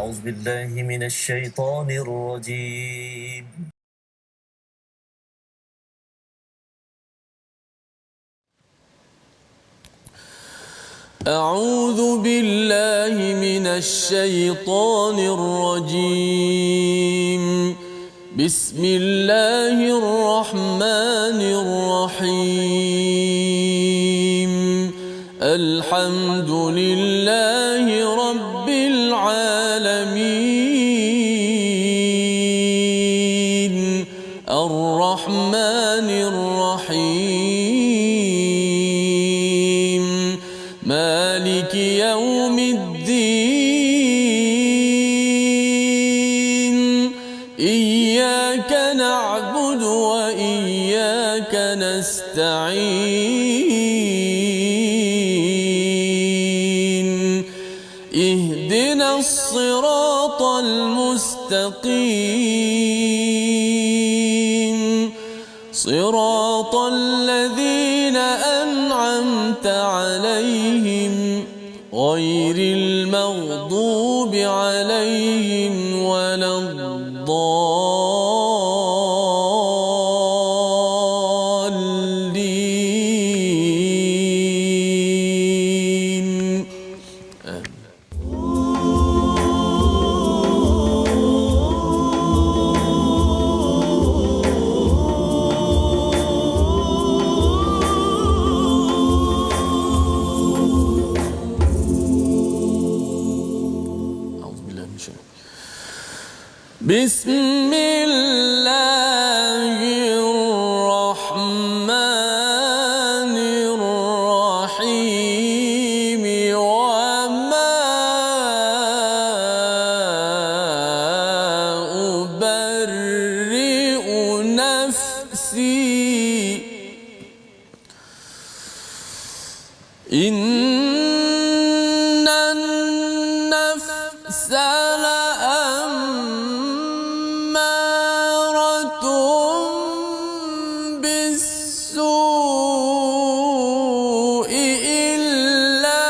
أعوذ بالله من الشيطان الرجيم. أعوذ بالله من الشيطان الرجيم. بسم الله الرحمن الرحيم. الحمد لله رب العالمين. الرحمن الرحيم. مالك يوم الدين. إياك نعبد وإياك نستعين. اهدنا الصراط المستقيم. صراط الذين أنعمت عليهم غير المغضوب عليهم ولا الضالين. بسم الله الرحمن الرحيم. وما أبرئ نفسي. إن النفس لأمارة بالسوء إلا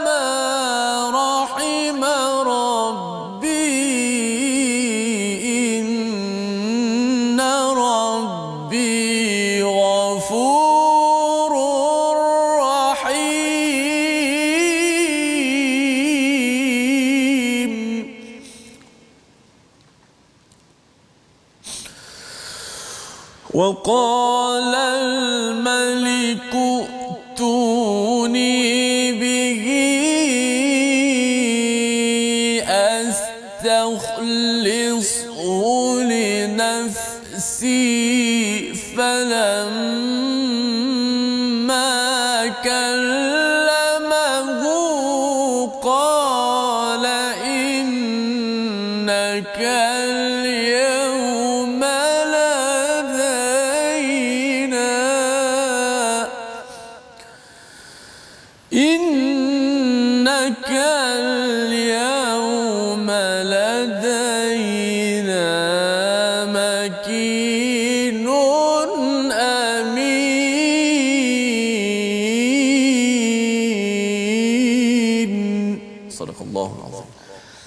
ما رحم ربي. إن ربي غفور رحيم. وقال الملك ائتوني به أستخلصه لنفسي. فلما كلمه قال إنك اليوم لدينا. إنك اليوم لدينا مكين أمين. صدق الله العظيم.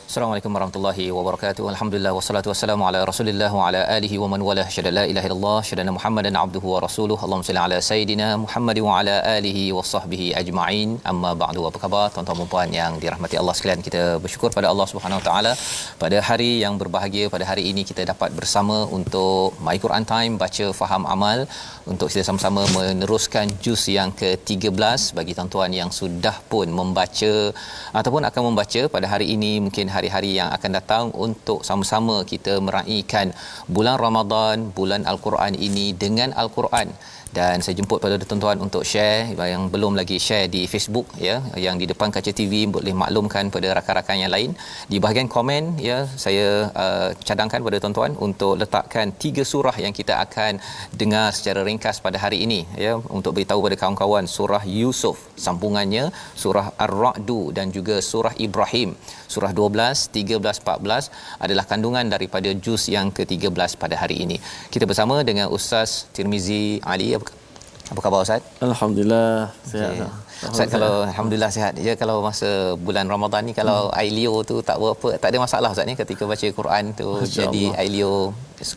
Assalamualaikum warahmatullahi wabarakatuh. Alhamdulillah wassalatu wassalamu ala Rasulillah wa ala alihi wa man walah. Syada la ilaha illallah, syada Muhammadan abduhu wa rasuluhu. Allahumma salli ala sayidina Muhammad wa ala alihi wa sahbihi ajma'in. Amma ba'du. Apa khabar tuan-tuan dan puan yang dirahmati Allah sekalian? Kita bersyukur pada Allah Subhanahu wa taala pada hari yang berbahagia, pada hari ini kita dapat bersama untuk My Quran Time, baca faham amal, untuk kita sama-sama meneruskan juz yang ke-13 bagi tuan-tuan yang sudah pun membaca ataupun akan membaca pada hari ini, mungkin hari-hari yang akan datang, untuk sama-sama kita meraihkan bulan Ramadan, bulan Al-Quran ini dengan Al-Quran. Dan saya jemput pada tuan-tuan untuk share, yang belum lagi share di Facebook ya, yang di depan kaca TV, boleh maklumkan pada rakan-rakan yang lain di bahagian komen ya. Saya cadangkan pada tuan-tuan untuk letakkan 3 surah yang kita akan dengar secara ringkas pada hari ini ya, untuk beritahu pada kawan-kawan surah Yusuf, sambungannya surah Ar-Ra'du dan juga surah Ibrahim. Surah 12, 13, 14 adalah kandungan daripada juz yang ke-13 pada hari ini. Kita bersama dengan Ustaz Tirmizi Ali. Apa khabar Ustaz? Alhamdulillah sihat. Okay. Ustaz, kalau alhamdulillah sihat. Ya, kalau masa bulan Ramadan ni kalau air liur tu tak berapa, tak ada masalah Ustaz ni ketika baca Quran tu. Masya Jadi Allah. air liur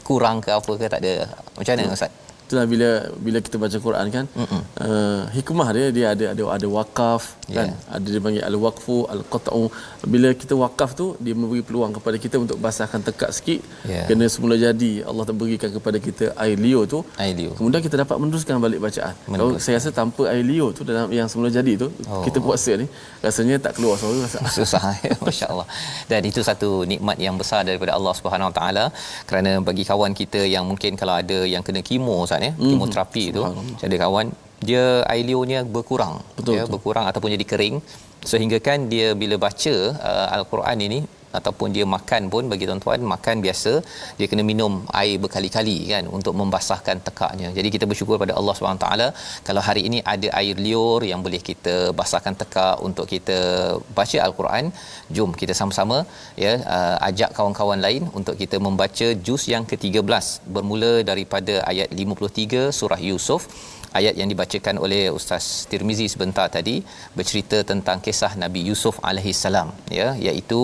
kurang ke apa ke, tak ada. Macam mana Ustaz? Itulah bila kita baca Quran kan, hikmah dia ada wakaf kan, ada dia panggil al-waqfu, al-qat'u. Bila kita wakaf tu, dia memberi peluang kepada kita untuk basahkan tekak sikit. Kena semula jadi Allah berikan kepada kita air liur tu. Air liur. Kemudian kita dapat meneruskan balik bacaan. Kalau saya rasa tanpa air liur tu dalam yang semula jadi tu, kita puasa ni rasanya tak keluar suara rasa. Susah. Masya-Allah. Dan itu satu nikmat yang besar daripada Allah Subhanahu Wa Taala, kerana bagi kawan kita yang mungkin kalau ada yang kena kemo Ustaz ya, kemoterapi tu, saya ada kawan dia air liurnya berkurang. Betul. Berkurang ataupun jadi kering, sehingga kan dia bila baca al-Quran ini ataupun dia makan pun, bagi tuan-tuan makan biasa dia kena minum air berkali-kali kan untuk membasahkan tekaknya. Jadi kita bersyukur pada Allah SWT kalau hari ini ada air liur yang boleh kita basahkan tekak untuk kita baca al-Quran. Jom kita sama-sama ya, ajak kawan-kawan lain untuk kita membaca juz yang ke-13 bermula daripada ayat 53 surah Yusuf. Ayat yang dibacakan oleh Ustaz Tirmizi sebentar tadi bercerita tentang kisah Nabi Yusuf alaihi salam ya, iaitu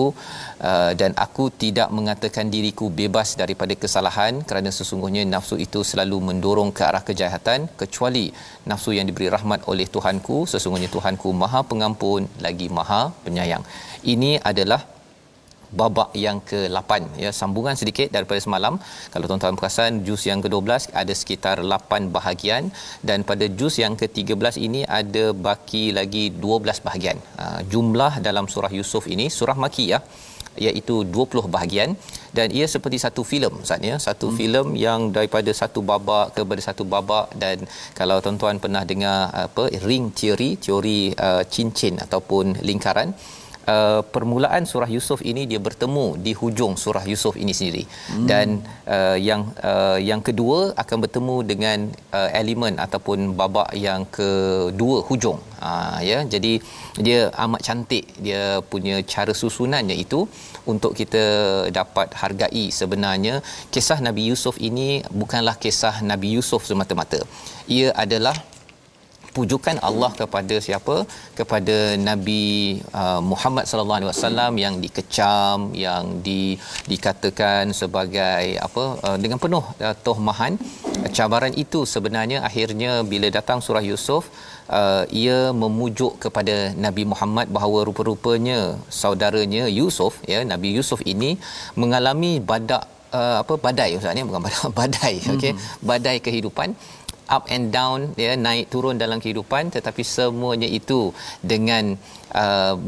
dan aku tidak mengatakan diriku bebas daripada kesalahan kerana sesungguhnya nafsu itu selalu mendorong ke arah kejahatan kecuali nafsu yang diberi rahmat oleh Tuhanku, sesungguhnya Tuhanku Maha Pengampun lagi Maha Penyayang. Ini adalah babak yang ke-8 ya, sambungan sedikit daripada semalam. Kalau tuan-tuan perasan juz yang ke-12 ada sekitar 8 bahagian, dan pada juz yang ke-13 ini ada baki lagi 12 bahagian. Jumlah dalam surah Yusuf ini surah Makiyah iaitu 20 bahagian, dan ia seperti satu filem Ustaz ya, satu filem yang daripada satu babak kepada satu babak. Dan kalau tuan-tuan pernah dengar apa ring teori cincin ataupun lingkaran, permulaan surah Yusuf ini dia bertemu di hujung surah Yusuf ini sendiri, dan yang kedua akan bertemu dengan elemen ataupun babak yang kedua hujung. Ya, jadi dia amat cantik dia punya cara susunannya itu untuk kita dapat hargai sebenarnya kisah Nabi Yusuf ini bukanlah kisah Nabi Yusuf semata-mata. Ia adalah pujukan Allah kepada siapa? Kepada Nabi Muhammad sallallahu alaihi wasallam yang dikecam, yang dikatakan sebagai apa, dengan penuh tohmahan. Cabaran itu sebenarnya akhirnya bila datang surah Yusuf, ia memujuk kepada Nabi Muhammad bahawa rupa-rupanya saudaranya Yusuf ya, Nabi Yusuf ini mengalami badai Ustaz ni, bukan badai okey, badai kehidupan, up and down ya, naik turun dalam kehidupan, tetapi semuanya itu dengan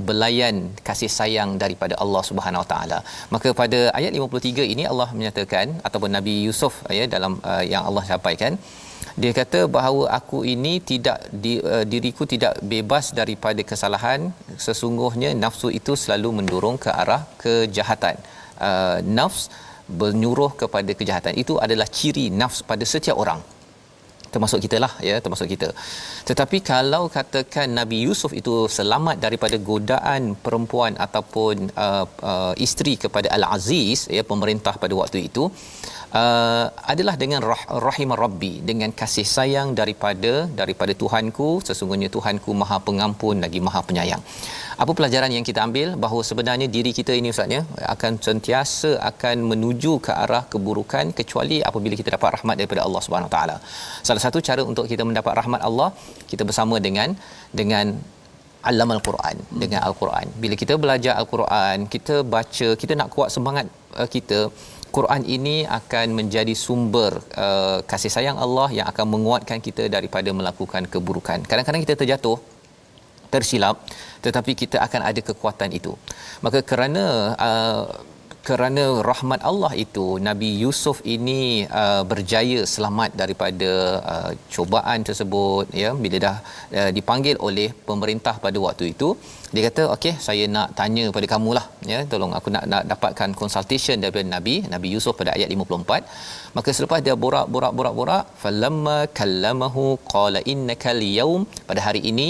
belayan kasih sayang daripada Allah Subhanahu Wa Taala. Maka pada ayat 53 ini Allah menyatakan, ataupun Nabi Yusuf ya, dalam yang Allah sampaikan, dia kata bahawa aku ini diriku tidak bebas daripada kesalahan, sesungguhnya nafsu itu selalu mendorong ke arah kejahatan. Nafs menyuruh kepada kejahatan, itu adalah ciri nafs pada setiap orang, termasuk kita lah ya, termasuk kita. Tetapi kalau katakan Nabi Yusuf itu selamat daripada godaan perempuan ataupun isteri kepada Al-Aziz ya, pemerintah pada waktu itu, adalah dengan rahimah Rabbi, dengan kasih sayang daripada Tuhanku, sesungguhnya Tuhanku Maha Pengampun lagi Maha Penyayang. Apa pelajaran yang kita ambil? Bahawa sebenarnya diri kita ini Ustaz ya, akan sentiasa akan menuju ke arah keburukan kecuali apabila kita dapat rahmat daripada Allah Subhanahu Wa Taala. Salah satu cara untuk kita mendapat rahmat Allah, kita bersama dengan Allamal Quran, dengan Al-Quran. Bila kita belajar Al-Quran, kita baca, kita nak kuat semangat kita, Quran ini akan menjadi sumber kasih sayang Allah yang akan menguatkan kita daripada melakukan keburukan. Kadang-kadang kita terjatuh, tersilap, tetapi kita akan ada kekuatan itu. Maka kerana rahmat Allah itu, Nabi Yusuf ini berjaya selamat daripada cubaan tersebut ya. Bila dah dipanggil oleh pemerintah pada waktu itu, dia kata okey, saya nak tanya pada kamulah ya, tolong aku nak dapatkan consultation daripada Nabi Yusuf pada ayat 54. Maka selepas dia borak falamma kallamahu qala innakal yaum, pada hari ini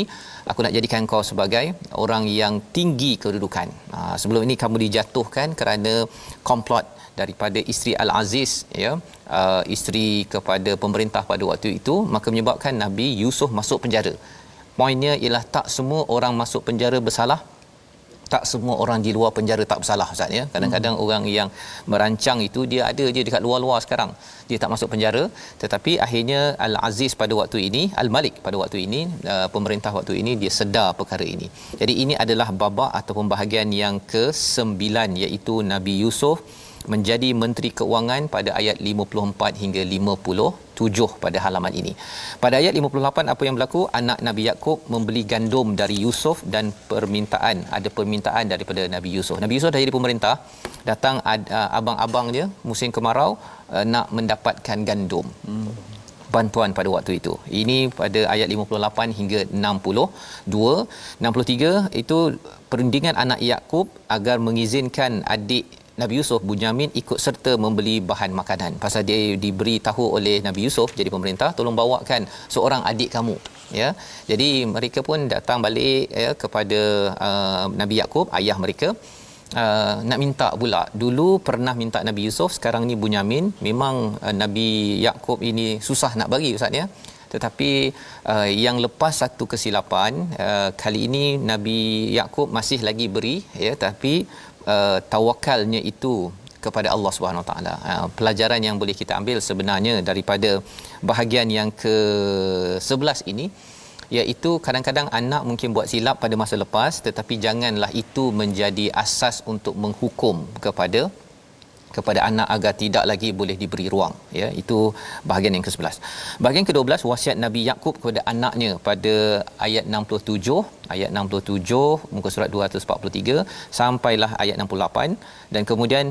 aku nak jadikan kau sebagai orang yang tinggi kedudukan. Sebelum ini kamu dijatuhkan kerana komplot daripada isteri Al-Aziz, ya, isteri kepada pemerintah pada waktu itu, maka menyebabkan Nabi Yusuf masuk penjara. Poinnya ialah tak semua orang masuk penjara bersalah, tak semua orang di luar penjara tak bersalah, Ustaz, ya. Kadang-kadang orang yang merancang itu dia ada je dekat luar-luar sekarang, dia tak masuk penjara, tetapi akhirnya Al-Aziz pada waktu ini, Al-Malik pada waktu ini, pemerintah waktu ini, dia sedar perkara ini. Jadi ini adalah babak ataupun bahagian yang ke-9, iaitu Nabi Yusuf menjadi Menteri Keuangan pada ayat 54 hingga 57 pada halaman ini. Pada ayat 58 apa yang berlaku? Anak Nabi Yaqub membeli gandum dari Yusuf dan ada permintaan daripada Nabi Yusuf. Nabi Yusuf dah jadi pemerintah, datang abang-abang dia musim kemarau nak mendapatkan gandum. Bantuan pada waktu itu. Ini pada ayat 58 hingga 62. 63 itu perundingan anak Yaqub agar mengizinkan adik Nabi Yusuf, Bunyamin, ikut serta membeli bahan makanan. Pasal dia diberi tahu oleh Nabi Yusuf jadi pemerintah, tolong bawakan seorang adik kamu, ya. Jadi mereka pun datang balik, ya, kepada Nabi Yaqub, ayah mereka, nak minta pula. Dulu pernah minta Nabi Yusuf, sekarang ni Bunyamin. Memang Nabi Yaqub ini susah nak bagi, Ustaz, ya. Tetapi yang lepas satu kesilapan, kali ini Nabi Yaqub masih lagi beri, ya, tapi tawakalnya itu kepada Allah Subhanahu Wa Taala. Pelajaran yang boleh kita ambil sebenarnya daripada bahagian yang ke-11 ini, iaitu kadang-kadang anak mungkin buat silap pada masa lepas, tetapi janganlah itu menjadi asas untuk menghukum kepada anak agar tidak lagi boleh diberi ruang, ya. Itu bahagian yang ke-11. Bahagian ke-12, wasiat Nabi Yaqub kepada anaknya pada ayat 67 muka surat 243 sampailah ayat 68, dan kemudian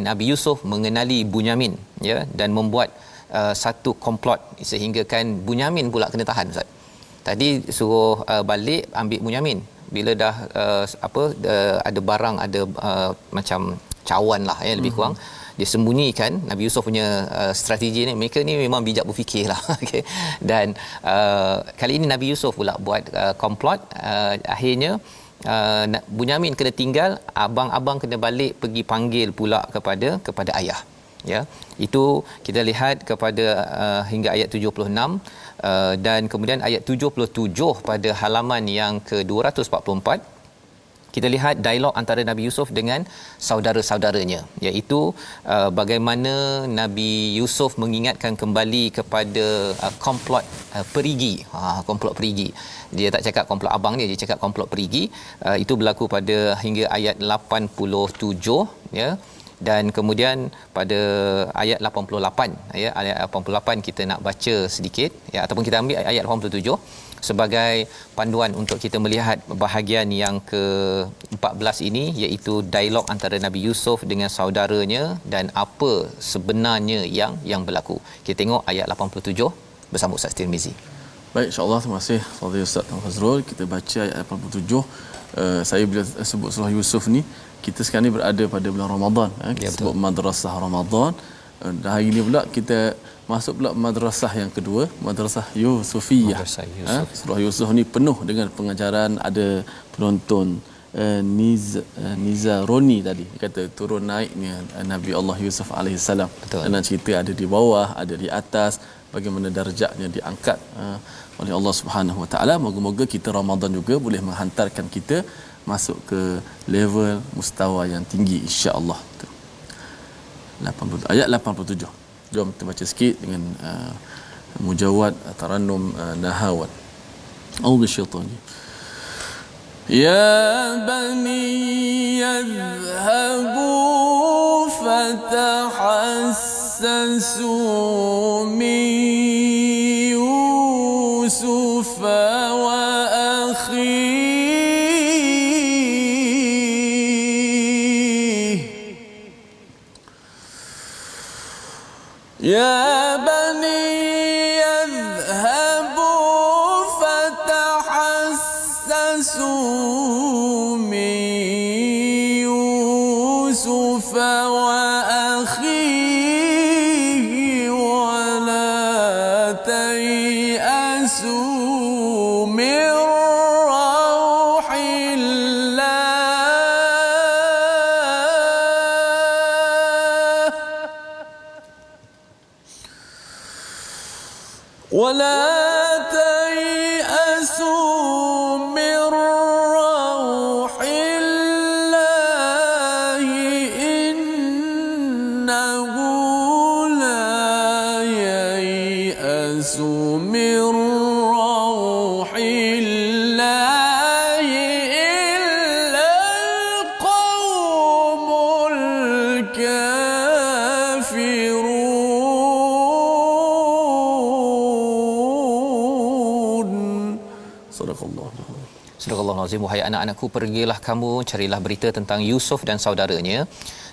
Nabi Yusuf mengenali Bunyamin, ya, dan membuat satu komplot sehingga kan Bunyamin pula kena tahan, Ustaz. Tadi suruh balik ambil Bunyamin, bila dah ada barang, ada macam cawan lah, ya, lebih kurang dia sembunyikan. Nabi Yusuf punya strategi ni, mereka ni memang bijak berfikir lah. Okay. Dan kali ini Nabi Yusuf pula buat komplot. Akhirnya Bunyamin kena tinggal, abang-abang kena balik pergi panggil pula kepada ayah, ya. Itu kita lihat kepada hingga ayat 76, dan kemudian ayat 77 pada halaman yang ke-244 kita lihat dialog antara Nabi Yusuf dengan saudara-saudaranya, iaitu bagaimana Nabi Yusuf mengingatkan kembali kepada komplot perigi. Komplot perigi. Dia tak cakap komplot abang dia cakap komplot perigi. Itu berlaku pada hingga ayat 87, ya. Dan kemudian pada ayat 88, ya, ayat 88 kita nak baca sedikit, ya, ataupun kita ambil ayat 87 sebagai panduan untuk kita melihat bahagian yang ke-14 ini, iaitu dialog antara Nabi Yusuf dengan saudaranya dan apa sebenarnya yang berlaku. Kita tengok ayat 87 bersama Ustaz Tirmizi. Baik, insya-Allah. Terima kasih Fadhil Ustaz Fazrul. Kita baca ayat 87. Saya bila sebut surah Yusuf ni, kita sekarang ni berada pada bulan Ramadan, kita sebut madrasah Ramadan. Dan hari ni pula kita masuk pula madrasah yang kedua, madrasah Yusufiyah. Surah Yusuf ni penuh dengan pengajaran. Ada penonton Niza Roni tadi kata turun naiknya Nabi Allah Yusuf alaihissalam. Dan cerita ada di bawah, ada di atas, bagaimana darjatnya diangkat oleh Allah Subhanahu Wa Taala. Moga-moga kita Ramadan juga boleh menghantarkan kita masuk ke level mustawa yang tinggi, insya-Allah. 80 ayat 87. Jom kita baca sikit dengan mujawad tarannum nahawat. A'udzu syaitanir. Ya bani yadhhabu fatahassasu min Yusuf wa akhihi Ya bani yadhhabu fatahassasu min Yusuf wa akhihi wa la tayasu min rauhillah ولا تيأسوا من روح الله إنه لا ييأس من روح الله إلا القوم الكافرون. صدق الله. Surah Al-Azim, wahai anak-anakku, pergilah kamu carilah berita tentang Yusuf dan saudaranya,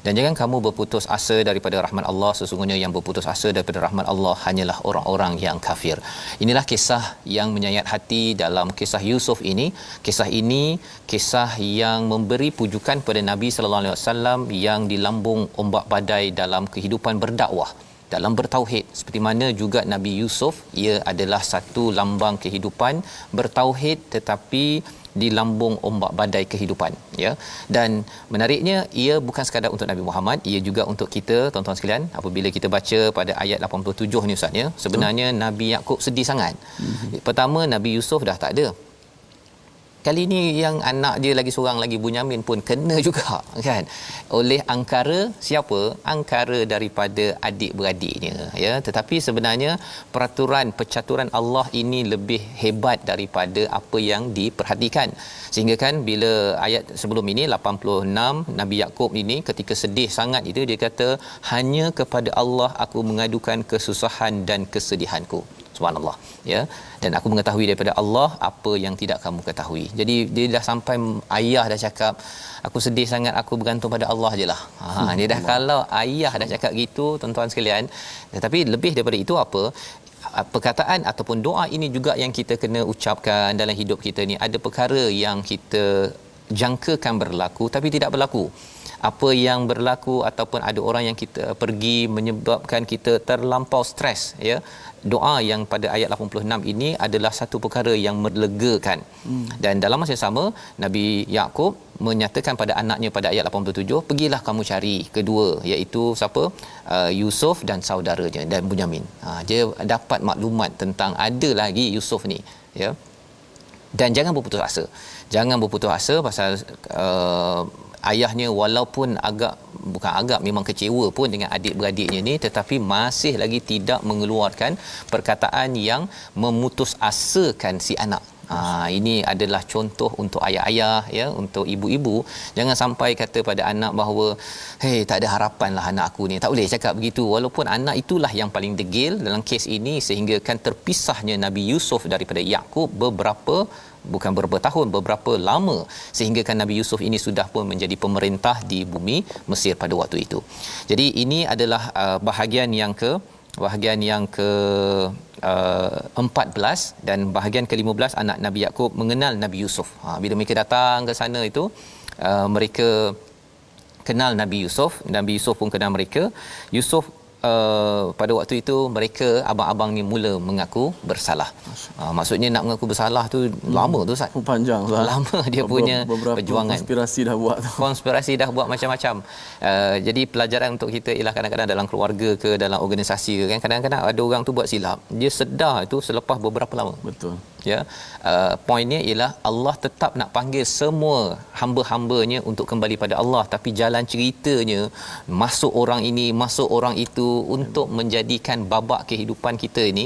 dan jangan kamu berputus asa daripada rahmat Allah. Sesungguhnya yang berputus asa daripada rahmat Allah hanyalah orang-orang yang kafir. Inilah kisah yang menyayat hati dalam kisah Yusuf ini. Kisah ini kisah yang memberi pujukan pada Nabi sallallahu alaihi wasallam yang dilambung ombak badai dalam kehidupan berdakwah, dalam bertauhid. Seperti mana juga Nabi Yusuf, ia adalah satu lambang kehidupan bertauhid tetapi di lambung ombak badai kehidupan, ya. Dan menariknya, ia bukan sekadar untuk Nabi Muhammad, ia juga untuk kita, tuan-tuan sekalian. Apabila kita baca pada ayat 87 ni Ustaz, ya, sebenarnya Nabi Yaqub sedih sangat. Pertama, Nabi Yusuf dah tak ada. Kali ni yang anak dia lagi seorang lagi, Bunyamin, pun kena juga, kan, oleh angkara siapa? Angkara daripada adik-beradiknya, ya. Tetapi sebenarnya peraturan percaturan Allah ini lebih hebat daripada apa yang diperhatikan. Sehingga kan bila ayat sebelum ini 86, Nabi Yaqub ini ketika sedih sangat itu, dia kata, hanya kepada Allah aku mengadukan kesusahan dan kesedihanku. Subhanallah, ya. Dan aku mengetahui daripada Allah apa yang tidak kamu ketahui. Jadi dia dah sampai ayah dah cakap, aku sedih sangat, aku bergantung pada Allah jelah. Dia dah, kalau ayah dah cakap gitu, tuan-tuan sekalian. Tetapi lebih daripada itu apa? Perkataan ataupun doa ini juga yang kita kena ucapkan dalam hidup kita ni. Ada perkara yang kita jangkakan berlaku tapi tidak berlaku. Apa yang berlaku ataupun ada orang yang kita pergi menyebabkan kita terlampau stres, ya. Doa yang pada ayat 86 ini adalah satu perkara yang melegakan. Dan dalam masa yang sama, Nabi Yaqub menyatakan pada anaknya pada ayat 87, pergilah kamu cari kedua, iaitu siapa? Yusuf dan saudaranya dan Bunyamin. Dia dapat maklumat tentang ada lagi Yusuf ni, ya. Dan jangan berputus asa. Jangan berputus asa pasal ayahnya walaupun memang kecewa pun dengan adik-beradiknya ni, tetapi masih lagi tidak mengeluarkan perkataan yang memutus asakan si anak. Ini adalah contoh untuk ayah-ayah, ya, untuk ibu-ibu. Jangan sampai kata pada anak bahawa, hey, tak ada harapan lah anak aku ni. Tak boleh cakap begitu, walaupun anak itulah yang paling degil dalam kes ini, sehingga kan terpisahnya Nabi Yusuf daripada Yaqub bukan beberapa tahun, beberapa lama, sehingga kan Nabi Yusuf ini sudah pun menjadi pemerintah di bumi Mesir pada waktu itu. Jadi ini adalah bahagian yang ke 14, dan bahagian ke-15 anak Nabi Yaqub mengenal Nabi Yusuf. Bila mereka datang ke sana itu, mereka kenal Nabi Yusuf, Nabi Yusuf pun kenal mereka. Yusuf pada waktu itu mereka abang-abang ni mula mengaku bersalah. Maksudnya nak mengaku bersalah tu lama tu Ustaz. Panjang lah. Lama dia punya perjuangan. Konspirasi dah buat macam-macam. Jadi pelajaran untuk kita ialah kadang-kadang dalam keluarga ke dalam organisasi ke, kan, kadang-kadang ada orang tu buat silap. Dia sedar itu selepas beberapa lama. Betul. Ya. Poinnya ialah Allah tetap nak panggil semua hamba-hambanya untuk kembali pada Allah, tapi jalan ceritanya masuk orang ini, masuk orang itu untuk menjadikan babak kehidupan kita ini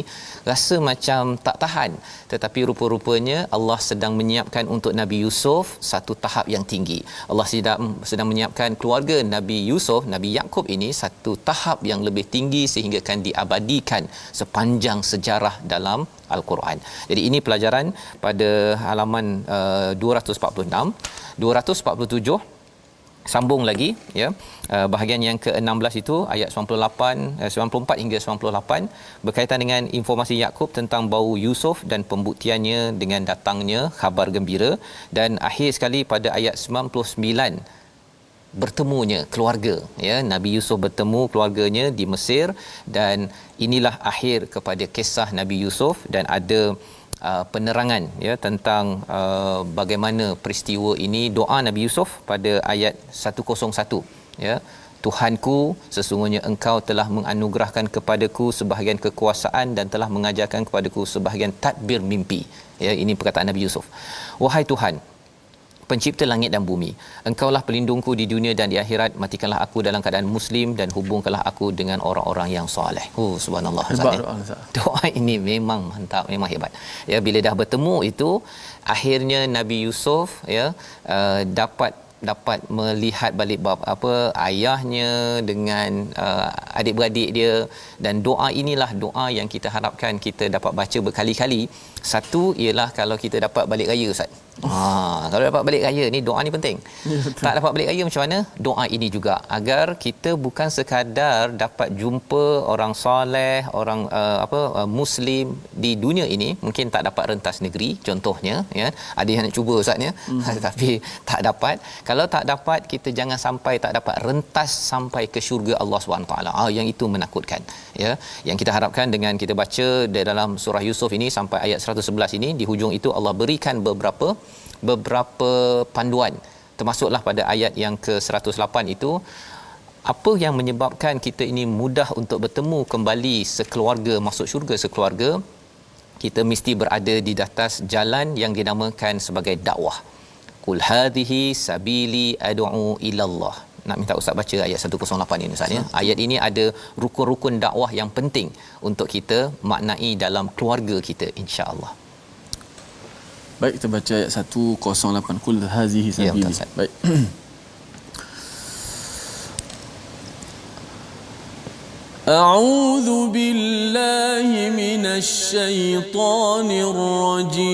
rasa macam tak tahan. Tetapi rupa-rupanya Allah sedang menyiapkan untuk Nabi Yusuf satu tahap yang tinggi. Allah sedang menyiapkan keluarga Nabi Yusuf, Nabi Yaqub ini satu tahap yang lebih tinggi sehingga akan diabadikan sepanjang sejarah dalam Al-Quran. Jadi ini pelajaran pada halaman 246, 247 sambung lagi, ya. Bahagian yang ke-16 itu ayat 94 hingga 98 berkaitan dengan informasi Yaqub tentang bau Yusuf dan pembuktiannya dengan datangnya khabar gembira, dan akhir sekali pada ayat 99 bertemunya keluarga, ya. Nabi Yusuf bertemu keluarganya di Mesir, dan inilah akhir kepada kisah Nabi Yusuf, dan ada penerangan, ya, tentang bagaimana peristiwa ini. Doa Nabi Yusuf pada ayat 101, ya, Tuhanku, sesungguhnya engkau telah menganugerahkan kepadaku sebahagian kekuasaan dan telah mengajarkan kepadaku sebahagian tadbir mimpi. Ya, ini perkataan Nabi Yusuf. Wahai Tuhan, pencipta langit dan bumi, engkaulah pelindungku di dunia dan di akhirat, matikanlah aku dalam keadaan muslim dan hubungkanlah aku dengan orang-orang yang soleh. Oh, subhanallah. Hebat Doa ini memang mantap, memang hebat. Ya, bila dah bertemu itu, akhirnya Nabi Yusuf dapat melihat balik ayahnya dengan adik-beradik dia, dan doa inilah doa yang kita harapkan kita dapat baca berkali-kali. Satu ialah kalau kita dapat balik raya, Ustaz. Kalau dapat balik raya ni, doa ni penting. Tak dapat balik raya macam mana? Doa ini juga agar kita bukan sekadar dapat jumpa orang soleh, orang muslim di dunia ini, mungkin tak dapat rentas negeri contohnya, ya. Ada yang nak cuba, Ustaz, ya. Tapi tak dapat. Kalau tak dapat, kita jangan sampai tak dapat rentas sampai ke syurga Allah SWT. Yang itu menakutkan, ya. Yang kita harapkan dengan kita baca di dalam surah Yusuf ini sampai ayat 111 ini, di hujung itu Allah berikan beberapa panduan, termasuklah pada ayat yang ke-108 itu, apa yang menyebabkan kita ini mudah untuk bertemu kembali sekeluarga, masuk syurga sekeluarga. Kita mesti berada di atas jalan yang dinamakan sebagai dakwah. Qul hadhihi sabili ad'u ila Allah. Nak minta Ustaz baca ayat 108 ini, Ustaz, ya. Ayat ini ada rukun-rukun dakwah yang penting untuk kita maknai dalam keluarga kita, insya-Allah. Baik, kita baca ayat 108. Qul hazihi sabili. Ya, baik. A'udzu billahi minasy syaithanir rajim.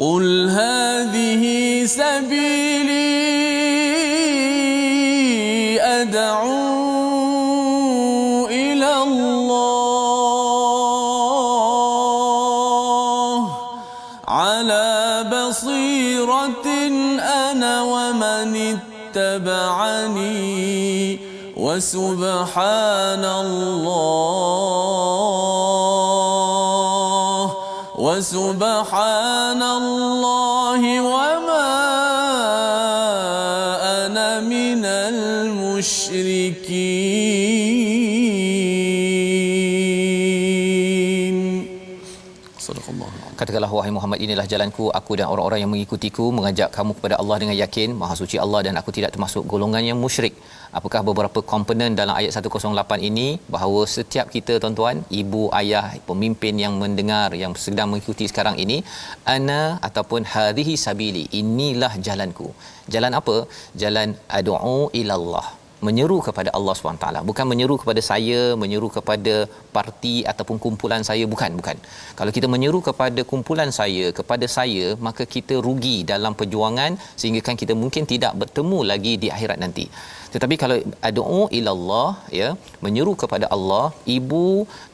Qul hazihi sabili ad'u ila Allah ala basiratin ana wa man ittaba'ani wa subhanallahi wa ma ana minal musyrikin. Sadaqallah. Katakanlah, wahai Muhammad, inilah jalanku, aku dan orang-orang yang mengikutiku, mengajak kamu kepada Allah dengan yakin, Maha Suci Allah dan aku tidak termasuk golongan yang musyrik. Apakah beberapa komponen dalam ayat 108 ini? Bahawa setiap kita, tuan-tuan, ibu, ayah, pemimpin yang mendengar, yang sedang mengikuti sekarang ini, ana ataupun hadhihi sabili, inilah jalanku. Jalan apa? Jalan ad'u ilallah, menyeru kepada Allah SWT. Bukan menyeru kepada saya, menyeru kepada parti ataupun kumpulan saya, bukan. Kalau kita menyeru kepada kumpulan saya, kepada saya, maka kita rugi dalam perjuangan, sehingga kan kita mungkin tidak bertemu lagi di akhirat nanti. Tetapi kalau ad'u ilallah, ya, menyeru kepada Allah, ibu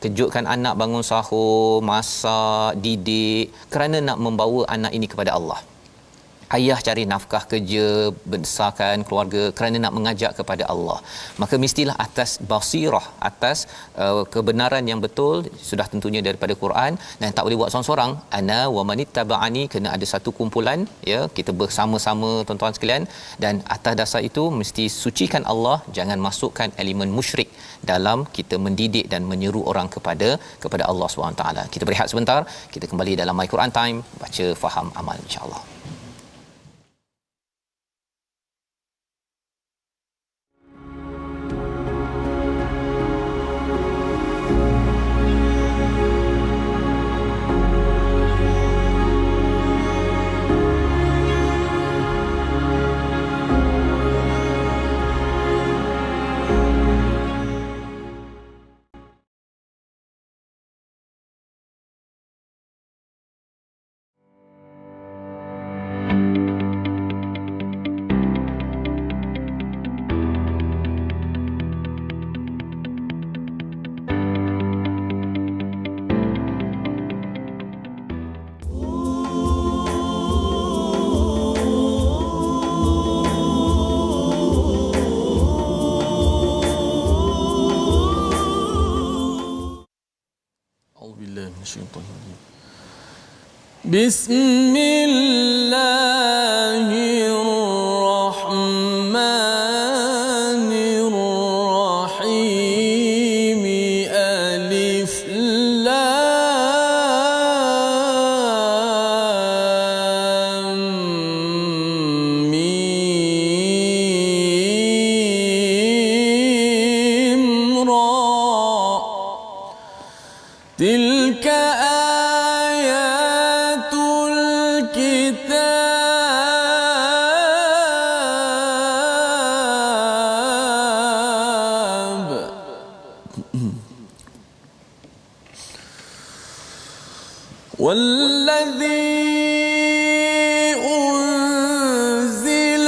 kejutkan anak bangun sahur, masak, didik kerana nak membawa anak ini kepada Allah. Ayah cari nafkah kerja, besarkan keluarga kerana nak mengajak kepada Allah. Maka mestilah atas basirah, atas kebenaran yang betul, sudah tentunya daripada Quran, dan tak boleh buat seorang-seorang. Ana wa manittaba'ani, kena ada satu kumpulan, ya, kita bersama-sama, tuan-tuan sekalian, dan atas dasar itu mesti sucikan Allah, jangan masukkan elemen musyrik dalam kita mendidik dan menyeru orang kepada Allah SWT. Kita berehat sebentar, kita kembali dalam My Quran Time, baca, faham, amal, insya-Allah. Bismillahirrahmanirrahim. تلك آيات الكتاب والذي أنزل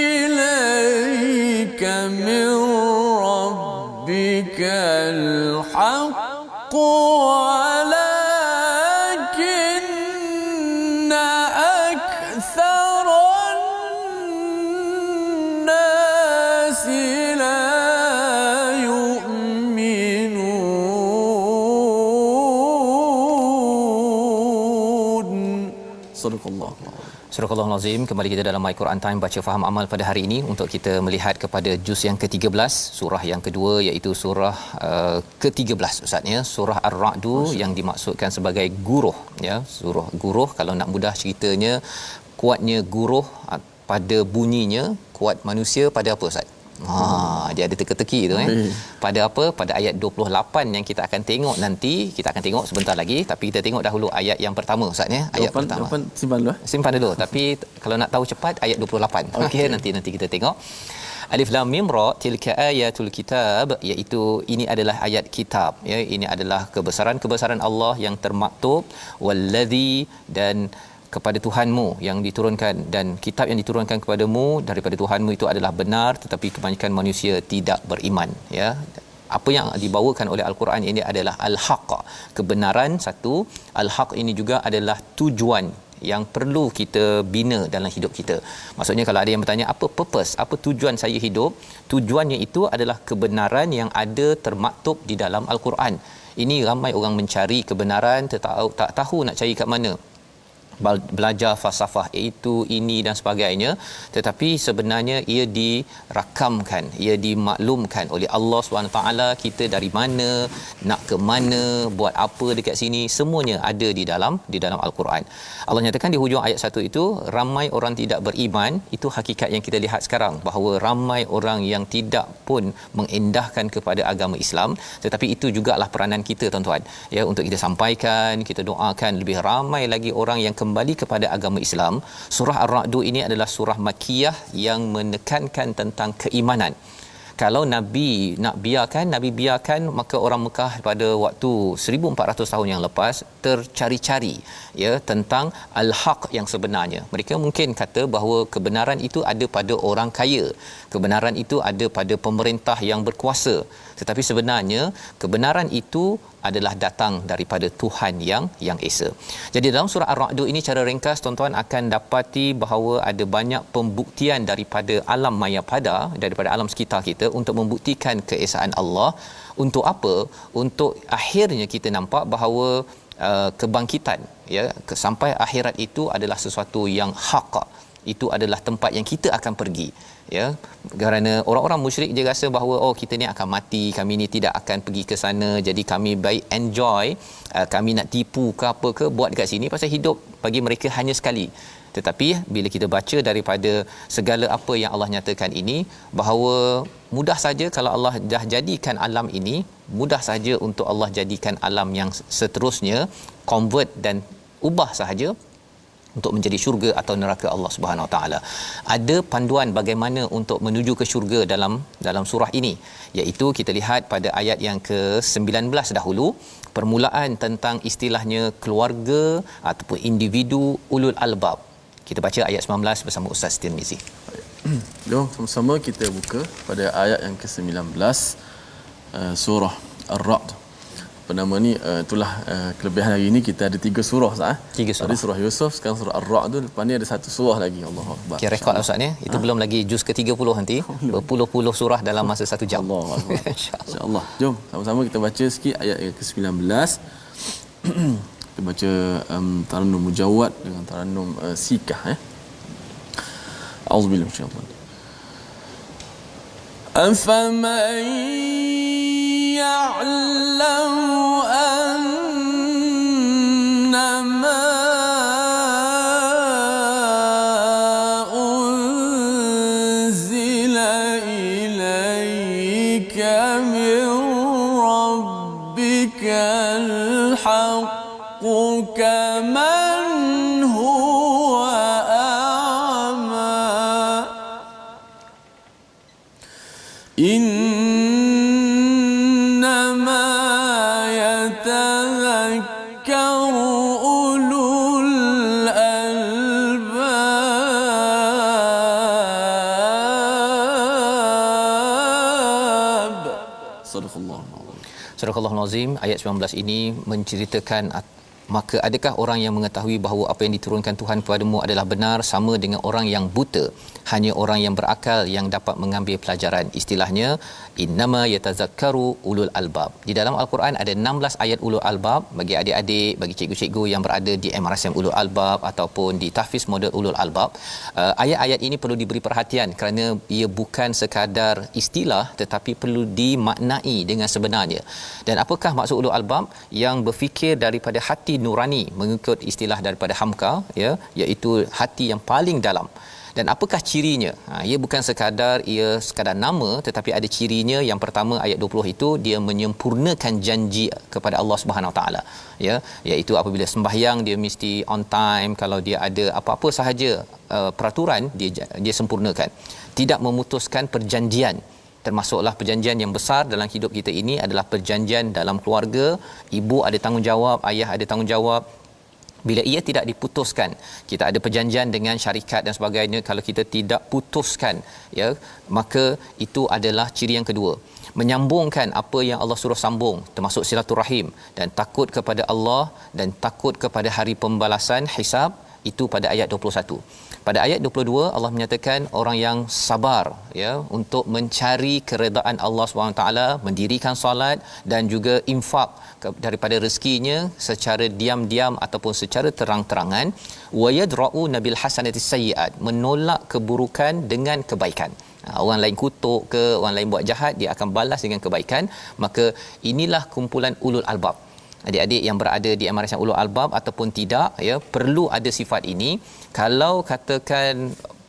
إليك من ربك الحق ولكن أكثر الناس لا يؤمنون صدق الله. Surah Al-Azim. Kembali kita dalam My Quran Time baca faham amal pada hari ini untuk kita melihat kepada juz yang ke-13, surah yang kedua iaitu surah ke-13 ustaz ya, surah Ar-Ra'd yang dimaksudkan sebagai guruh ya, surah guruh. Kalau nak mudah ceritanya, kuatnya guruh pada bunyinya, kuat manusia pada apa ustaz? Dia ada teka-teki tu pada apa? Pada ayat 28 yang kita akan tengok nanti. Kita akan tengok sebentar lagi, tapi kita tengok dahulu ayat yang pertama ustaz ya. Ayat pertama. Simpan dulu. Tapi kalau nak tahu cepat ayat 28. Okey, nanti kita tengok. Alif Lam Mim Ra tilka ayatul kitab, iaitu ini adalah ayat kitab ya. Ini adalah kebesaran Allah yang termaktub. Wallazi, dan kepada Tuhanmu yang diturunkan, dan kitab yang diturunkan kepadamu daripada Tuhanmu itu adalah benar, tetapi kebanyakan manusia tidak beriman ya. Apa yang dibawakan oleh Al-Quran ini adalah al-haq, kebenaran satu. Al-haq ini juga adalah tujuan yang perlu kita bina dalam hidup kita. Maksudnya kalau ada yang bertanya apa purpose, apa tujuan saya hidup, tujuannya itu adalah kebenaran yang ada termaktub di dalam Al-Quran. Ini ramai orang mencari kebenaran tak tahu nak cari kat mana. Belajar falsafah itu ini dan sebagainya, tetapi sebenarnya ia dirakamkan, ia dimaklumkan oleh Allah SWT. Kita dari mana, nak ke mana, buat apa dekat sini, semuanya ada di dalam Al-Quran. Allah nyatakan di hujung ayat 1 itu, ramai orang tidak beriman. Itu hakikat yang kita lihat sekarang, bahawa ramai orang yang tidak pun mengendahkan kepada agama Islam. Tetapi itu jugalah peranan kita tuan-tuan ya, untuk kita sampaikan, kita doakan lebih ramai lagi orang yang kembali kepada agama Islam. Surah Ar-Ra'd ini adalah surah Makkiyah yang menekankan tentang keimanan. Kalau Nabi biarkan, maka orang Mekah pada waktu 1400 tahun yang lepas tercari-cari ya tentang al-haq yang sebenarnya. Mereka mungkin kata bahawa kebenaran itu ada pada orang kaya, kebenaran itu ada pada pemerintah yang berkuasa, tetapi sebenarnya kebenaran itu adalah datang daripada Tuhan yang Esa. Jadi dalam surah Ar-Ra'd ini cara ringkas tuan-tuan akan dapati bahawa ada banyak pembuktian daripada alam maya pada, daripada alam sekitar kita untuk membuktikan keesaan Allah. Untuk apa? Untuk akhirnya kita nampak bahawa kebangkitan ya sampai akhirat itu adalah sesuatu yang hak. Itu adalah tempat yang kita akan pergi ya. Kerana orang-orang musyrik dia rasa bahawa kita ni akan mati, kami ni tidak akan pergi ke sana, jadi kami baik enjoy, kami nak tipu ke apa ke buat dekat sini, pasal hidup bagi mereka hanya sekali. Tetapi bila kita baca daripada segala apa yang Allah nyatakan ini, bahawa mudah saja kalau Allah dah jadikan alam ini, mudah saja untuk Allah jadikan alam yang seterusnya convert dan ubah sahaja untuk menjadi syurga atau neraka Allah Subhanahu Wa Taala. Ada panduan bagaimana untuk menuju ke syurga dalam surah ini, iaitu kita lihat pada ayat yang ke-19 dahulu, permulaan tentang istilahnya keluarga ataupun individu ulul albab. Kita baca ayat 19 bersama Ustaz Tirmizi. Jom sama-sama kita buka pada ayat yang ke-19 surah Ar-Ra'd. Nama ni itulah kelebihan hari ini, kita ada 3 surah sah. 3 surah. Ada surah Yusuf, sekarang surah Ar-Ra'd, lepas ni ada 1 surah lagi. Allahu akbar. Kira rekod ustaz ni. Itu belum lagi juz ke-30 nanti. Berpuluh-puluh surah dalam masa 1 jam. Allahu akbar. Insya-Allah. Jom sama-sama kita baca sikit ayat yang ke-19. Kita baca Tarannum Mujawwad dengan Tarannum Sikah A'udzubillahi minasyaitanir أفمن يعلم أنما أنزل إليك من ربك الحق كمن هو أعمى إنما يتذكر أولو الألباب صدق الله العظيم. Surah Al-Azim ayat 19 ini menceritakan maka adakah orang yang mengetahui bahawa apa yang diturunkan Tuhan kepadamu adalah benar sama dengan orang yang buta? Hanya orang yang berakal yang dapat mengambil pelajaran. Istilahnya innama yatazakkaru ulul albab. Di dalam al-Quran ada 16 ayat ulul albab. Bagi adik-adik, bagi cikgu-cikgu yang berada di MRSM ulul albab ataupun di tahfiz model ulul albab, ayat-ayat ini perlu diberi perhatian kerana ia bukan sekadar istilah tetapi perlu dimaknai dengan sebenarnya. Dan apakah maksud ulul albab? Yang berfikir daripada hati nurani, mengikut istilah daripada Hamka, ya, iaitu hati yang paling dalam. Dan apakah cirinya? Ia bukan sekadar nama, tetapi ada cirinya. Yang pertama ayat 20 itu dia menyempurnakan janji kepada Allah Subhanahu Wa Taala, ya, iaitu apabila sembahyang dia mesti on time. Kalau dia ada apa-apa sahaja peraturan, dia sempurnakan. Tidak memutuskan perjanjian. Termasuklah perjanjian yang besar dalam hidup kita ini adalah perjanjian dalam keluarga. Ibu ada tanggungjawab, ayah ada tanggungjawab. Bila ia tidak diputuskan, kita ada perjanjian dengan syarikat dan sebagainya, kalau kita tidak putuskan, ya, maka itu adalah ciri yang kedua. Menyambungkan apa yang Allah suruh sambung, termasuk silaturahim, dan takut kepada Allah dan takut kepada hari pembalasan hisab, itu pada ayat 21. Pada ayat 22 Allah menyatakan orang yang sabar, ya, untuk mencari keredaan Allah SWT, mendirikan solat dan juga infak daripada rezekinya secara diam-diam ataupun secara terang-terangan. Wa yadra'u nabil hasanati sayyi'at, menolak keburukan dengan kebaikan. Orang lain kutuk ke, orang lain buat jahat, dia akan balas dengan kebaikan. Maka inilah kumpulan ulul albab. Adik-adik yang berada di MRS yang ulul albab ataupun tidak, ya, perlu ada sifat ini. Kalau katakan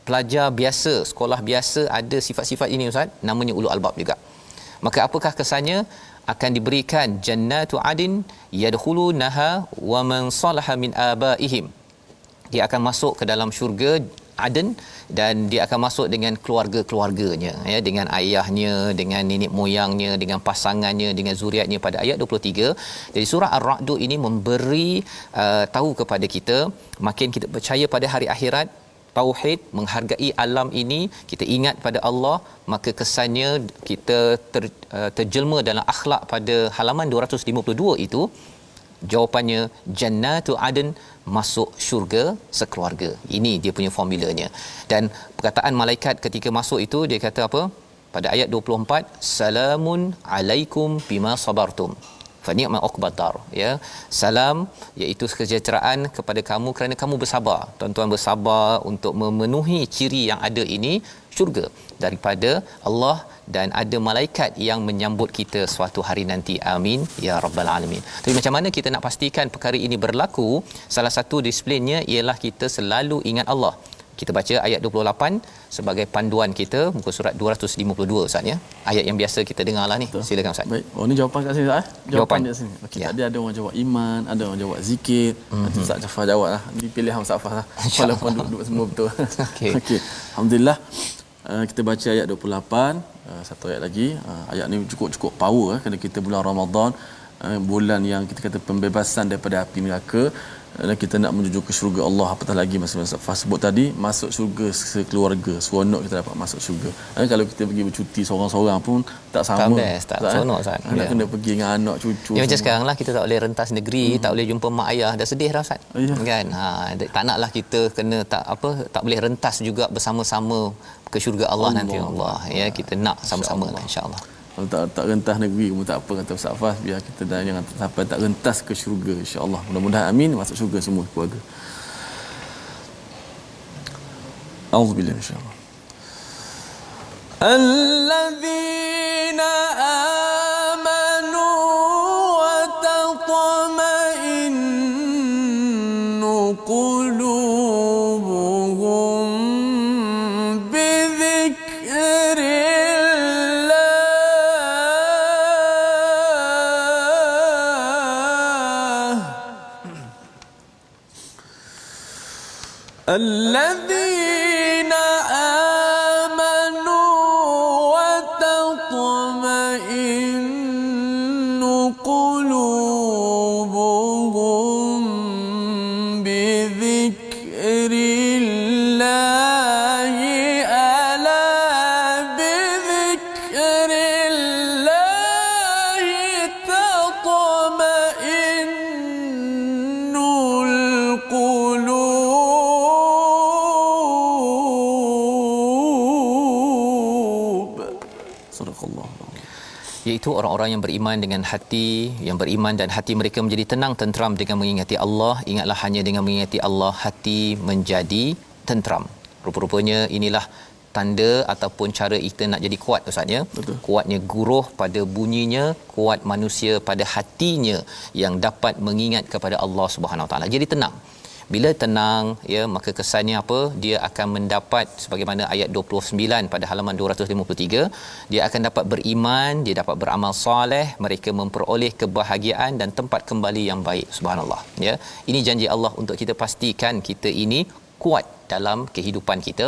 pelajar biasa, sekolah biasa ada sifat-sifat ini ustaz, namanya ulul albab juga. Maka apakah kesannya? Akan diberikan jannatu adin yadkhulunaha wa man salaha min abaihim. Dia akan masuk ke dalam syurga Aden dan dia akan masuk dengan keluarga-keluarganya, ya, dengan ayahnya, dengan nenek moyangnya, dengan pasangannya, dengan zuriatnya pada ayat 23. Jadi surah Ar-Ra'd ini memberi tahu kepada kita, makin kita percaya pada hari akhirat, tauhid, menghargai alam ini, kita ingat pada Allah, maka kesannya kita terjelma dalam akhlak pada halaman 252 itu. Jawapannya jannatu adn, masuk syurga sekeluarga. Ini dia punya formulanya. Dan perkataan malaikat ketika masuk itu dia kata apa? Pada ayat 24, salamun alaikum bima sabartum fa ni'ma uqbatar, ya, salam iaitu kesejahteraan kepada kamu kerana kamu bersabar. Tuan-tuan bersabar untuk memenuhi ciri yang ada ini, syurga daripada Allah, dan ada malaikat yang menyambut kita suatu hari nanti. Amin ya rabbal alamin. Tapi macam mana kita nak pastikan perkara ini berlaku? Salah satu disiplinnya ialah kita selalu ingat Allah. Kita baca ayat 28 sebagai panduan kita, muka surat 252 Ustaz, ya. Ayat yang biasa kita dengarlah ni. Betul. Silakan Ustaz. Baik. Oh, ni jawapan kat sini Ustaz. Jawapan kat sini. Okey, ya. Tadi ada orang jawab iman, ada orang jawab zikir. Nanti Ustaz Jafar jawablah. Dipilih Ustaz Jafar lah. Walaupun duduk semua betul. Okey. Okey. Alhamdulillah. Kita baca ayat 28, satu ayat lagi. Ayat ni cukup power kerana kita bulan Ramadan, bulan yang kita kata pembebasan daripada api neraka, dan kita nak menuju ke syurga Allah. Apatah lagi masa Fas sebut tadi, masuk syurga sekeluarga, seronok kita dapat masuk syurga. Kalau kita pergi bercuti seorang-seorang pun tak sama, tak seronok Ustaz. Nak kena pergi dengan anak cucu. Macam sekarang lah, kita tak boleh rentas negeri, tak boleh jumpa mak ayah, dah sedih dah Ustaz. Kan? Tak naklah kita kena tak boleh rentas juga bersama-sama ke syurga Allah nanti Allah. Ya, kita nak sama-sama lah insya-Allah. Kalau tak rentas negeri pun tak apa, kata Ustaz Fas, biar kita dah jangan sampai tak rentas ke syurga insya-Allah. Mudah-mudahan amin masuk syurga semua keluarga. Auzubillahi minasyaitanir alladzina amanu wa tatma'innu qulubuhum bi. الذين آمنوا وتطمئن قلوبهم بذكر الله ألا بذكر الله تطمئن القلوب. صدق الله. Iaitu orang-orang yang beriman dengan hati, yang beriman dan hati mereka menjadi tenang tentram dengan mengingati Allah. Ingatlah, hanya dengan mengingati Allah hati menjadi tentram. Rupa-rupanya inilah tanda ataupun cara kita nak jadi kuat, Ustaz ya. Kuatnya guruh pada bunyinya, kuat manusia pada hatinya yang dapat mengingat kepada Allah Subhanahu Wa Taala. Jadi tenang. Bila tenang, ya, maka kesannya apa? Dia akan mendapat sebagaimana ayat 29 pada halaman 253, dia akan dapat beriman, dia dapat beramal soleh, mereka memperoleh kebahagiaan dan tempat kembali yang baik. Subhanallah, ya. Ini janji Allah untuk kita pastikan kita ini kuat dalam kehidupan kita.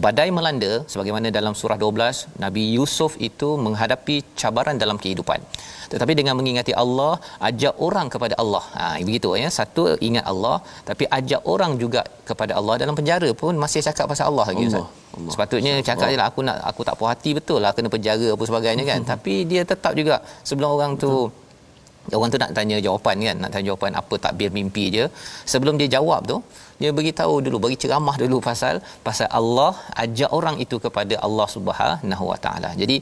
Badai melanda sebagaimana dalam surah 12, Nabi Yusuf itu menghadapi cabaran dalam kehidupan. Tetapi dengan mengingati Allah, ajak orang kepada Allah. Begitu ya. Satu, ingat Allah, tapi ajak orang juga kepada Allah. Dalam penjara pun masih cakap pasal Allah lagi, Ustaz. Sepatutnya cakap je lah, aku tak puas hati betul lah kena penjara apa sebagainya kan. Tapi dia tetap juga sebelum orang tu nak tanya jawapan kan, nak tanya jawapan apa takbir mimpi je, sebelum dia jawab tu dia beritahu dulu, bagi ceramah dulu pasal Allah, ajak orang itu kepada Allah Subhanahu Wa Taala. Jadi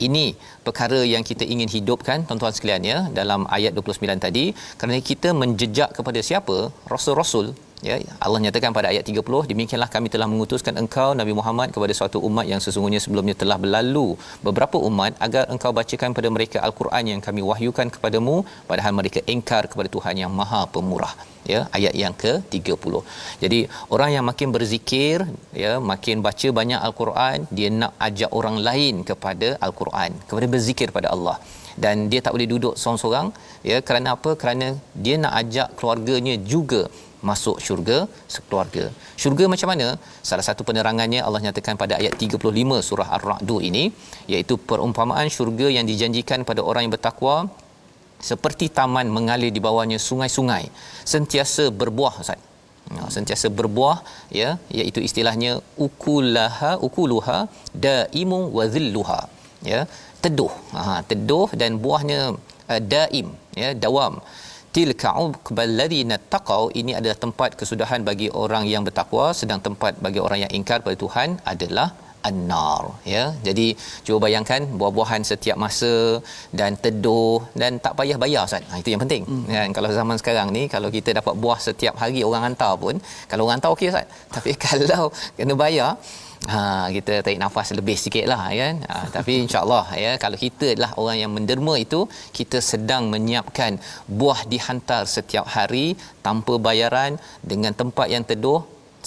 ini perkara yang kita ingin hidupkan, tuan-tuan sekalian ya, dalam ayat 29 tadi, kerana kita menjejak kepada siapa? Rasul-rasul. Ya, Allah nyatakan pada ayat 30, demikianlah kami telah mengutuskan engkau Nabi Muhammad kepada suatu umat yang sesungguhnya sebelumnya telah berlalu beberapa umat, agar engkau bacakan kepada mereka Al-Quran yang kami wahyukan kepadamu, padahal mereka engkar kepada Tuhan yang Maha Pemurah. Ya, ayat yang ke-30. Jadi orang yang makin berzikir, ya, makin baca banyak Al-Quran, dia nak ajak orang lain kepada Al-Quran, kepada berzikir pada Allah. Dan dia tak boleh duduk seorang-seorang, ya, kerana apa? Kerana dia nak ajak keluarganya juga masuk syurga sekeluarga. Syurga macam mana? Salah satu penerangannya Allah nyatakan pada ayat 35 surah Ar-Ra'd ini, iaitu perumpamaan syurga yang dijanjikan pada orang yang bertakwa seperti taman mengalir di bawahnya sungai-sungai sentiasa berbuah, Ustaz. Sentiasa berbuah, ya, iaitu istilahnya ukuluha daimu wa dhilluha, ya, teduh. Teduh dan buahnya daim, ya, dawam. Tilka uqbal ladina taqau, ini adalah tempat kesudahan bagi orang yang bertakwa, sedang tempat bagi orang yang ingkar pada Tuhan adalah an-nar, ya. Jadi cuba bayangkan buah-buahan setiap masa dan teduh dan tak payah bayar, Ustaz. Itu yang penting. Kan, kalau zaman sekarang ni kalau kita dapat buah setiap hari orang hantar pun, kalau orang hantar okey, Ustaz. Tapi kalau kena bayar, kita tarik nafas lebih sikitlah, kan. Tapi insya-Allah, ya, kalau kita adalah orang yang menderma itu, kita sedang menyiapkan buah dihantar setiap hari tanpa bayaran dengan tempat yang teduh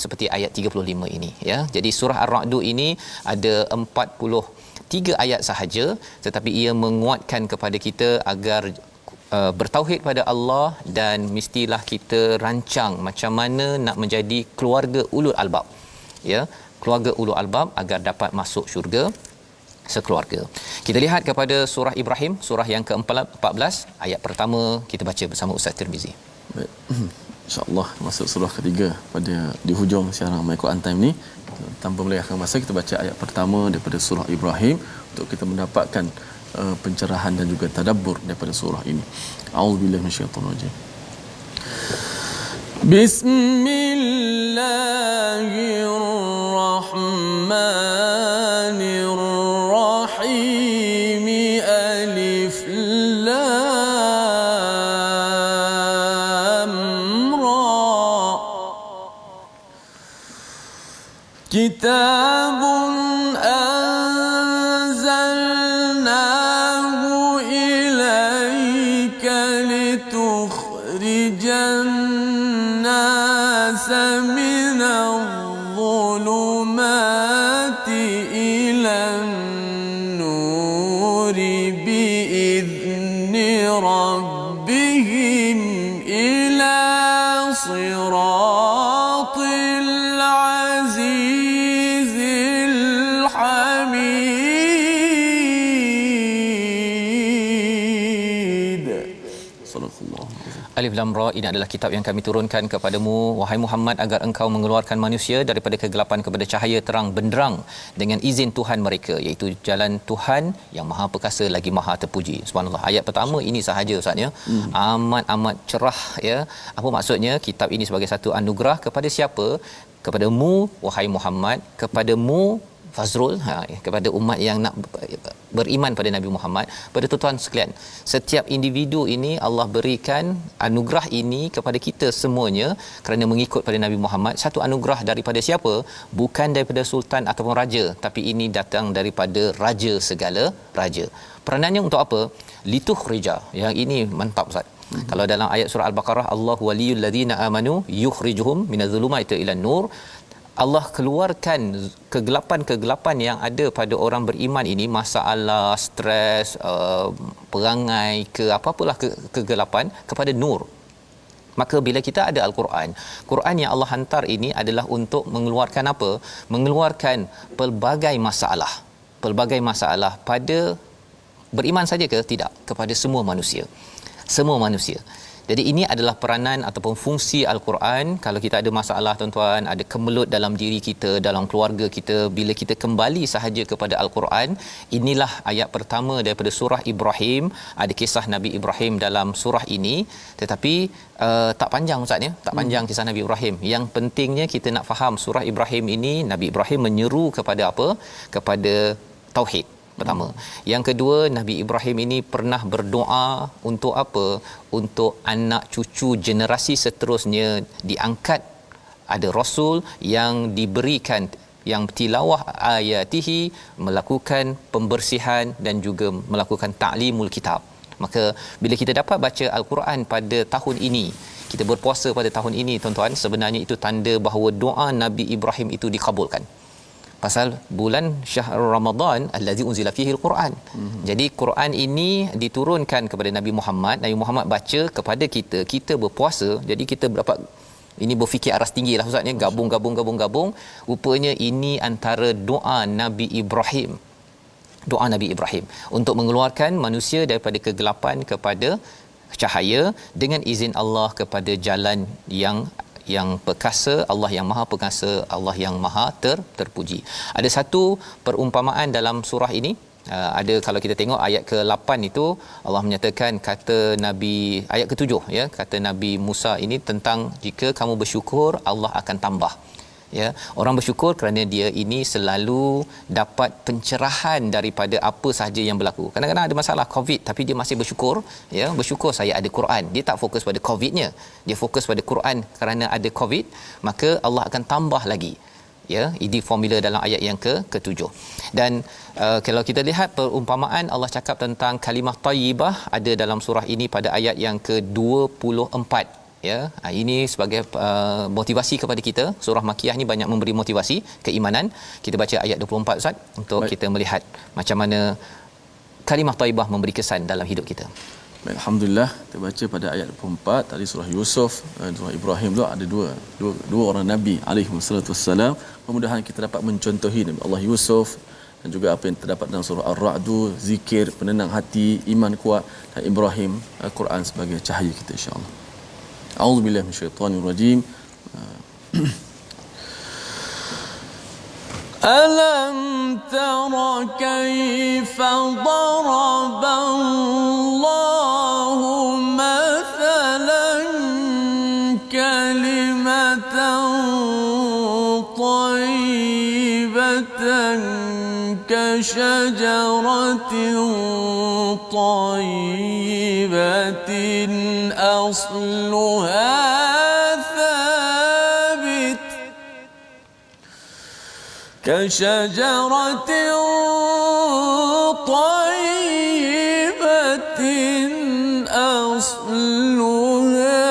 seperti ayat 35 ini, ya. Jadi surah Ar-Ra'd ini ada 43 ayat sahaja, tetapi ia menguatkan kepada kita agar bertauhid pada Allah, dan mestilah kita rancang macam mana nak menjadi keluarga ulul albab, ya, keluarga ulul albab agar dapat masuk syurga sekeluarga. Kita lihat kepada surah Ibrahim, surah yang ke-14, ayat pertama kita baca bersama Ustaz Tirmizi. Baik. InsyaAllah masuk surah ketiga pada di hujung siaran My Quran Time ni. Tanpa melengahkan masa, kita baca ayat pertama daripada surah Ibrahim untuk kita mendapatkan pencerahan dan juga tadabbur daripada surah ini. A'udzubillahi minasyaitonir rajim. Bismillahirrahmanirrahim. Alif Lam Ra. Kitabun anzalnahu ilayka litukhrijan nasa minadh dhulumati ilan nuri bi'izni rabbihim ila siratil Sallallahu. Alif Lam Ra, ini adalah kitab yang kami turunkan kepadamu wahai Muhammad agar engkau mengeluarkan manusia daripada kegelapan kepada cahaya terang benderang dengan izin Tuhan mereka, iaitu jalan Tuhan yang Maha Perkasa lagi Maha Terpuji. Subhanallah. Ayat pertama ini sahaja Ustaz ya. Amat cerah ya. Apa maksudnya? Kitab ini sebagai satu anugerah kepada siapa? Kepadamu wahai Muhammad, kepadamu Fazrul, kepada umat yang nak beriman pada Nabi Muhammad, pada tuan-tuan sekalian. Setiap individu ini Allah berikan anugerah ini kepada kita semuanya kerana mengikut pada Nabi Muhammad. Satu anugerah daripada siapa? Bukan daripada sultan ataupun raja, tapi ini datang daripada raja segala raja. Peranannya untuk apa? Litukhrija. Yang ini mantap Ustaz. Kalau dalam ayat surah Al-Baqarah, Allahu waliyul ladzina amanu yukhrijuhum minadh-dhulumati ilan nur. Allah keluarkan kegelapan-kegelapan yang ada pada orang beriman ini, masalah, stres, perangai, apa-apalah kegelapan, kepada nur. Maka bila kita ada Al-Quran, Quran yang Allah hantar ini adalah untuk mengeluarkan apa? Mengeluarkan pelbagai masalah pada beriman saja ke? Tidak, kepada semua manusia. Jadi ini adalah peranan ataupun fungsi Al-Quran. Kalau kita ada masalah tuan-tuan, ada kemelut dalam diri kita, dalam keluarga kita, bila kita kembali sahaja kepada Al-Quran, inilah ayat pertama daripada surah Ibrahim. Ada kisah Nabi Ibrahim dalam surah ini, tetapi tak panjang Ustaz ya, tak panjang kisah Nabi Ibrahim. Yang pentingnya kita nak faham surah Ibrahim ini, Nabi Ibrahim menyeru kepada apa? Kepada tauhid. Pertama. Yang kedua, Nabi Ibrahim ini pernah berdoa untuk apa? Untuk anak cucu generasi seterusnya diangkat, ada rasul yang diberikan, yang tilawah ayatihi, melakukan pembersihan dan juga melakukan ta'limul kitab. Maka bila kita dapat baca Al-Quran pada tahun ini, kita berpuasa pada tahun ini tuan-tuan, sebenarnya itu tanda bahawa doa Nabi Ibrahim itu dikabulkan. Pasal bulan Syahrul Ramadan allazi unzila fihi al-Quran. Jadi Quran ini diturunkan kepada Nabi Muhammad, Nabi Muhammad baca kepada kita, kita berpuasa. Jadi kita dapat ini berfikir aras tinggilah Ustaz ni, gabung. Rupanya ini antara doa Nabi Ibrahim. Doa Nabi Ibrahim untuk mengeluarkan manusia daripada kegelapan kepada cahaya dengan izin Allah kepada jalan yang perkasa, Allah yang maha perkasa, Allah yang maha terpuji. Ada satu perumpamaan dalam surah ini, ada kalau kita tengok ayat ke-8 itu Allah menyatakan kata Nabi, ayat ke-7 ya, kata Nabi Musa ini tentang jika kamu bersyukur Allah akan tambah. Ya, orang bersyukur kerana dia ini selalu dapat pencerahan daripada apa sahaja yang berlaku. Kadang-kadang ada masalah COVID tapi dia masih bersyukur, ya, bersyukur saya ada Quran. Dia tak fokus pada COVID-nya, dia fokus pada Quran. Kerana ada COVID, maka Allah akan tambah lagi. Ya, ini formula dalam ayat yang ke-7. Dan kalau kita lihat perumpamaan Allah cakap tentang kalimah thayyibah ada dalam surah ini pada ayat yang ke-24. Ya, ini sebagai motivasi kepada kita. Surah Makiyah ni banyak memberi motivasi keimanan. Kita baca ayat 24 Ustaz untuk kita melihat macam mana kalimah thayyibah memberi kesan dalam hidup kita. Baik, alhamdulillah, kita baca pada ayat 24 tadi surah Yusuf, surah Ibrahim tu ada dua orang nabi alaihi wassalatu wassalam. Mudah-mudahan kita dapat mencontohi Nabi Allah Yusuf dan juga apa yang terdapat dalam surah Ar-Ra'd, zikir, penenang hati, iman kuat, dan Ibrahim, Al-Quran sebagai cahaya kita insya-Allah. A'udzu billahi minasyaitonir rajim. Alam tara kaifa daraballahu mathalan kalimatan tayyibatan kashajaratin tayyibatin asluha thabit كشجرة طيبة أصلها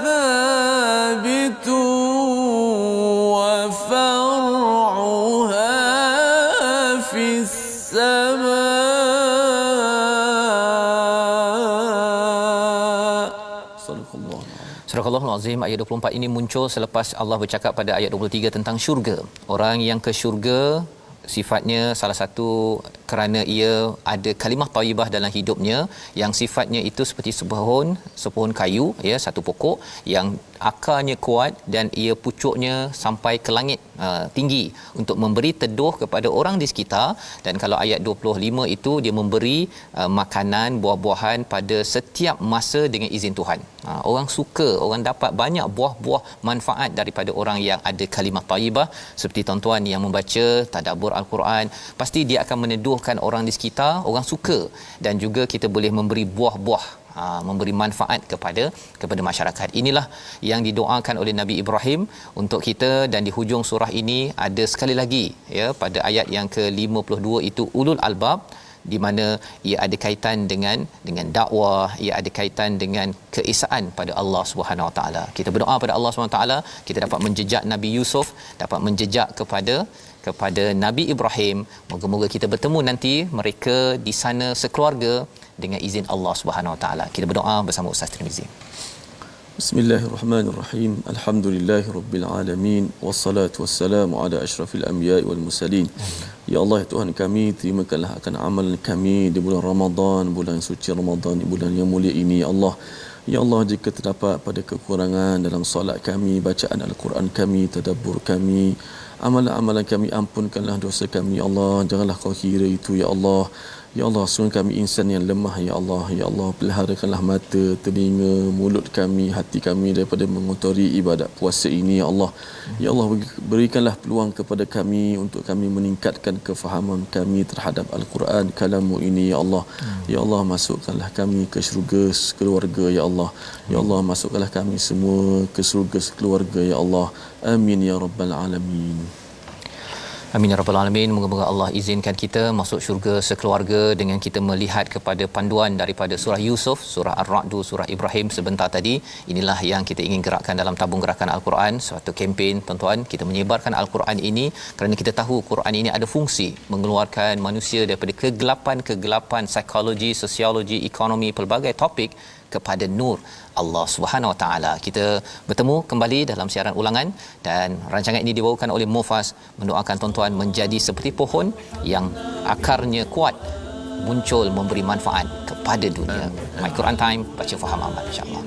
ثابت وفرعها في السماء. صدق الله. Surah Al-Azim ayat 24 ini muncul selepas Allah bercakap pada ayat 23 tentang syurga. Orang yang ke syurga sifatnya salah satu kerana ia ada kalimah thayyibah dalam hidupnya yang sifatnya itu seperti sepohon kayu, ya, satu pokok yang akarnya kuat dan ia pucuknya sampai ke langit tinggi untuk memberi teduh kepada orang di sekitar. Dan kalau ayat 25 itu dia memberi makanan buah-buahan pada setiap masa dengan izin Tuhan. Orang suka, orang dapat banyak buah-buah manfaat daripada orang yang ada kalimah thayyibah. Seperti tuan-tuan yang membaca tadabbur al-Quran, pasti dia akan meneduhkan orang di sekitar, orang suka. Dan juga kita boleh memberi buah-buah, memberi manfaat kepada masyarakat. Inilah yang didoakan oleh Nabi Ibrahim untuk kita. Dan di hujung surah ini ada sekali lagi, ya, pada ayat yang ke-52 itu ulul albab, di mana ia ada kaitan dengan dakwah, ia ada kaitan dengan keesaan pada Allah Subhanahu Wa Taala. Kita berdoa pada Allah Subhanahu Wa Taala kita dapat menjejak Nabi Yusuf, dapat menjejak kepada Nabi Ibrahim. Moga-moga kita bertemu nanti mereka di sana sekeluarga dengan izin Allah Subhanahu Wa Taala. Kita berdoa bersama Ustaz Tirmizi. Bismillahirrahmanirrahim. Alhamdulillahirabbil alamin wassalatu wassalamu ala asyrafil anbiya'i wal mursalin. Ya Allah, ya Tuhan kami, terimakanlah akan amalan kami di bulan Ramadan, bulan suci Ramadan, bulan yang mulia ini, ya Allah. Ya Allah, jika terdapat pada kekurangan dalam solat kami, bacaan Al-Quran kami, tadabbur kami, amalan-amalan kami, ampunkanlah dosa kami, ya Allah. Janganlah kau kira itu, ya Allah. Ya Allah, sungguh kami insan yang lemah, ya Allah. Ya Allah, peliharakanlah mata, telinga, mulut kami, hati kami daripada mengotori ibadat puasa ini, ya Allah. Ya Allah, berikanlah peluang kepada kami untuk kami meningkatkan kefahaman kami terhadap Al-Quran, kalamu ini, ya Allah. Ya Allah, masukkanlah kami ke syurga sekeluarga, ya Allah. Ya Allah, masukkanlah kami semua ke syurga sekeluarga, ya Allah. Amin ya rabbal alamin. Amin ya rabbal alamin. Moga-moga Allah izinkan kita masuk syurga sekeluarga dengan kita melihat kepada panduan daripada surah Yusuf, surah Ar-Ra'd, surah Ibrahim sebentar tadi. Inilah yang kita ingin gerakkan dalam tabung gerakan Al-Quran, suatu kempen, tuan-tuan. Kita menyebarkan Al-Quran ini kerana kita tahu Quran ini ada fungsi mengeluarkan manusia daripada kegelapan psikologi, sosiologi, ekonomi, pelbagai topik kepada nur Allah Subhanahu Wa Taala. Kita bertemu kembali dalam siaran ulangan dan rancangan ini dibawakan oleh Mufas, mendoakan tuan-tuan menjadi seperti pohon yang akarnya kuat, muncul memberi manfaat kepada dunia. My Quran Time, baca faham amal, insya-Allah.